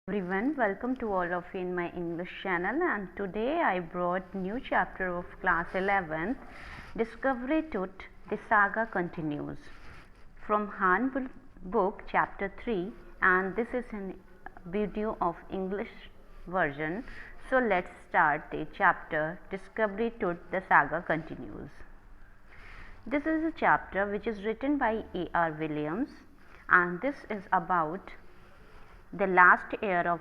Everyone, welcome to all of you in my English channel, and today I brought new chapter of class 11th, Discovery Tut, the saga continues, from Hornbill book chapter 3, and this is a video of English version. So let's start the chapter Discovery Tut, the saga continues. This is a chapter which is written by A.R. Williams, and this is about the last heir of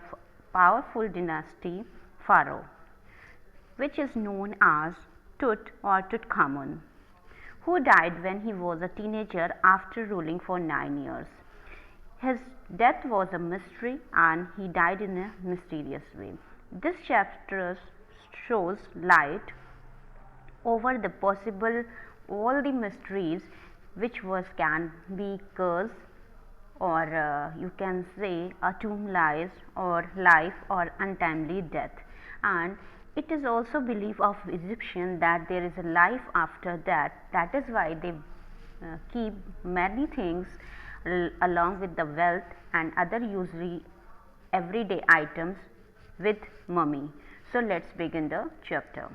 powerful dynasty Pharaoh, which is known as Tut or Tutankhamun, who died when he was a teenager after ruling for 9 years. His death was a mystery and he died in a mysterious way. This chapter shows light over the possible all the mysteries which can be curse, or you can say a tomb lies or life or untimely death, and it is also belief of Egyptian that there is a life after that. That is why they keep many things along with the wealth and other usually everyday items with mummy. So let's begin the chapter.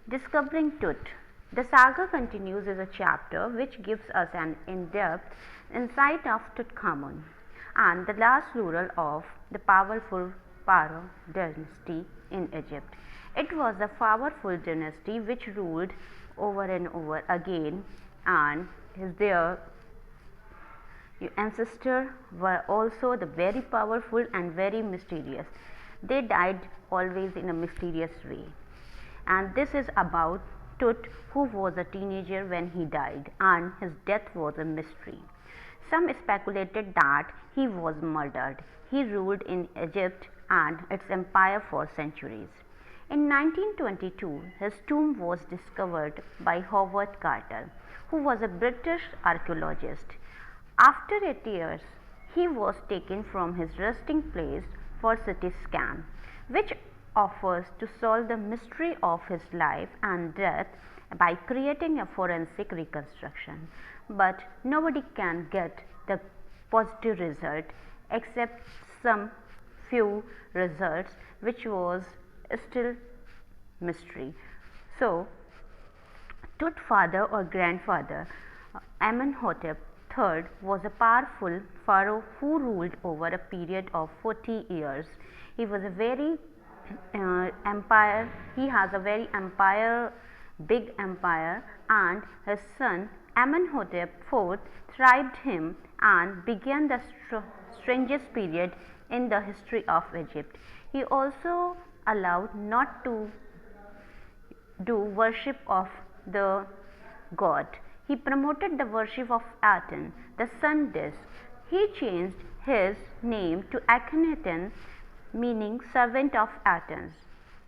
Discovering Tut. The saga continues is a chapter which gives us an in-depth insight of Tutankhamun and the last ruler of the powerful Pharaoh dynasty in Egypt. It was a powerful dynasty which ruled over and over again, and their ancestors were also the very powerful and very mysterious. They died always in a mysterious way, and this is about Tut, who was a teenager when he died, and his death was a mystery. Some speculated that he was murdered. He ruled in Egypt and its empire for centuries. In 1922, his tomb was discovered by Howard Carter, who was a British archaeologist. After 8 years, he was taken from his resting place for CT scan, which offers to solve the mystery of his life and death by creating a forensic reconstruction, but nobody can get the positive result except some few results which was still mystery. So Tut's father or grandfather Amenhotep III was a powerful pharaoh who ruled over a period of 40 years. He was a very empire. He has a very big empire, and his son Amenhotep IV thrived him and began the strangest period in the history of Egypt. He also allowed not to do worship of the god. He promoted the worship of Aten, the sun disk. He changed his name to Akhenaten, meaning servant of Athens.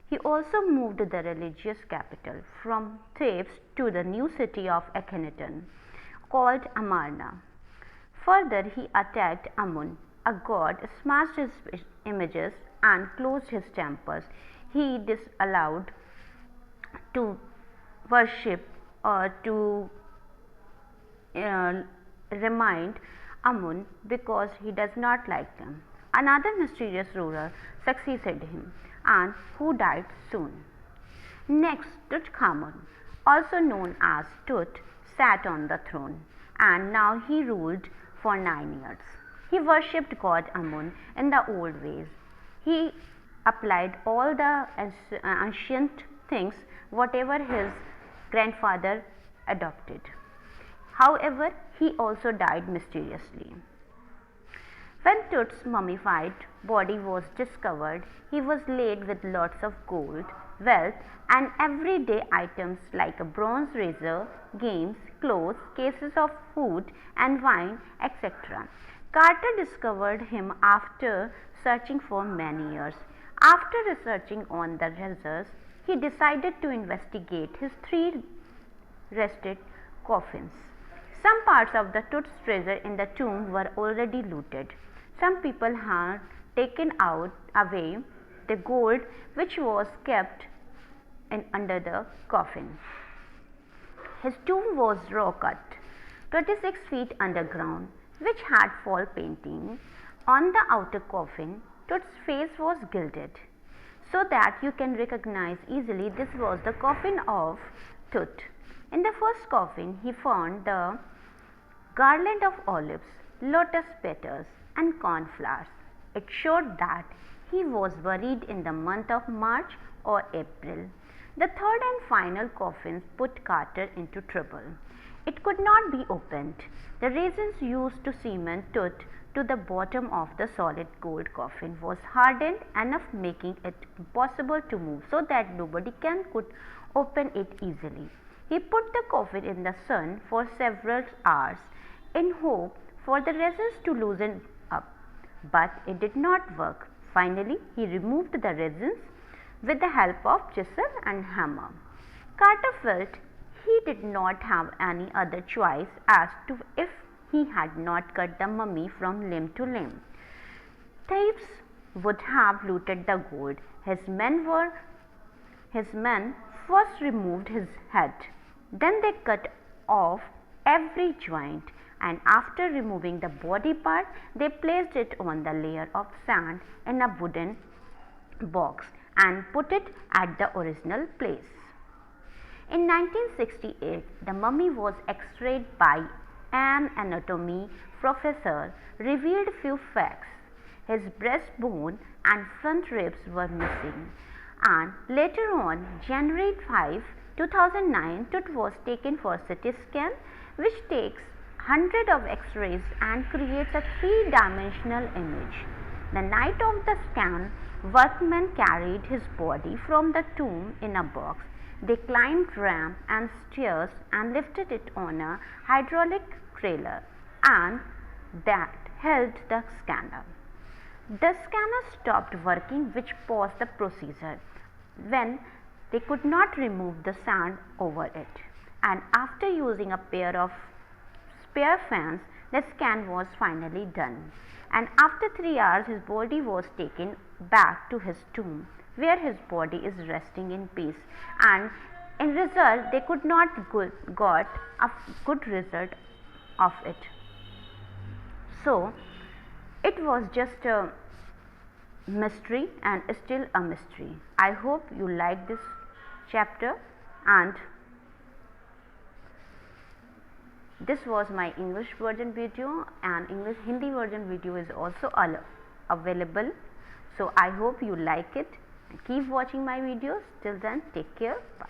He also moved the religious capital from Thebes to the new city of Akhenaten, called Amarna. Further, he attacked Amun, a god, smashed his images and closed his temples. He disallowed to worship or to remind Amun because he does not like them. Another mysterious ruler succeeded him, and who died soon. Next, Tutankhamun, also known as Tut, sat on the throne, and now he ruled for 9 years. He worshipped god Amun in the old ways. He applied all the ancient things whatever his grandfather adopted. However, he also died mysteriously. When Tut's mummified body was discovered, he was laid with lots of gold, wealth, and everyday items like a bronze razor, games, clothes, cases of food and wine, etc. Carter discovered him after searching for many years. After researching on the results, he decided to investigate his 3 rested coffins. Some parts of the Tut's treasure in the tomb were already looted. Some people had taken away the gold which was kept under the coffin. His tomb was raw cut, 26 feet underground, which had fall painting On the outer coffin, Tut's face was gilded, so that you can recognize easily this was the coffin of Tut. In the first coffin, he found the garland of olives, lotus petals, and cornflowers. It showed that he was buried in the month of March or April. The third and final coffin put Carter into trouble. It could not be opened. The resins used to cement Tut to the bottom of the solid gold coffin was hardened enough, making it impossible to move so that nobody could open it easily. He put the coffin in the sun for several hours in hope for the resins to loosen up, but it did not work. Finally, he removed the resins with the help of chisel and hammer. Carter felt he did not have any other choice as to if he had not cut the mummy from limb to limb. Thieves would have looted the gold. His men first removed his head. Then they cut off every joint, and after removing the body part, they placed it on the layer of sand in a wooden box and put it at the original place. In 1968, the mummy was x-rayed by an anatomy professor, revealed few facts. His breastbone and front ribs were missing, and later on, January 5, 2009, Tut was taken for CT scan, which takes hundreds of x-rays and creates a three-dimensional image. The night of the scan, workmen carried his body from the tomb in a box. They climbed ramp and stairs and lifted it on a hydraulic trailer, and that held the scanner. The scanner stopped working, which paused the procedure when they could not remove the sand over it. And after using a pair of spare fans, the scan was finally done. And after 3 hours, his body was taken back to his tomb, where his body is resting in peace. And in result, they could not got a good result of it. So it was just a mystery and still a mystery. I hope you like this chapter, and this was my English version video, and Hindi version video is also available. So I hope you like it. Keep watching my videos. Till then, take care. Bye.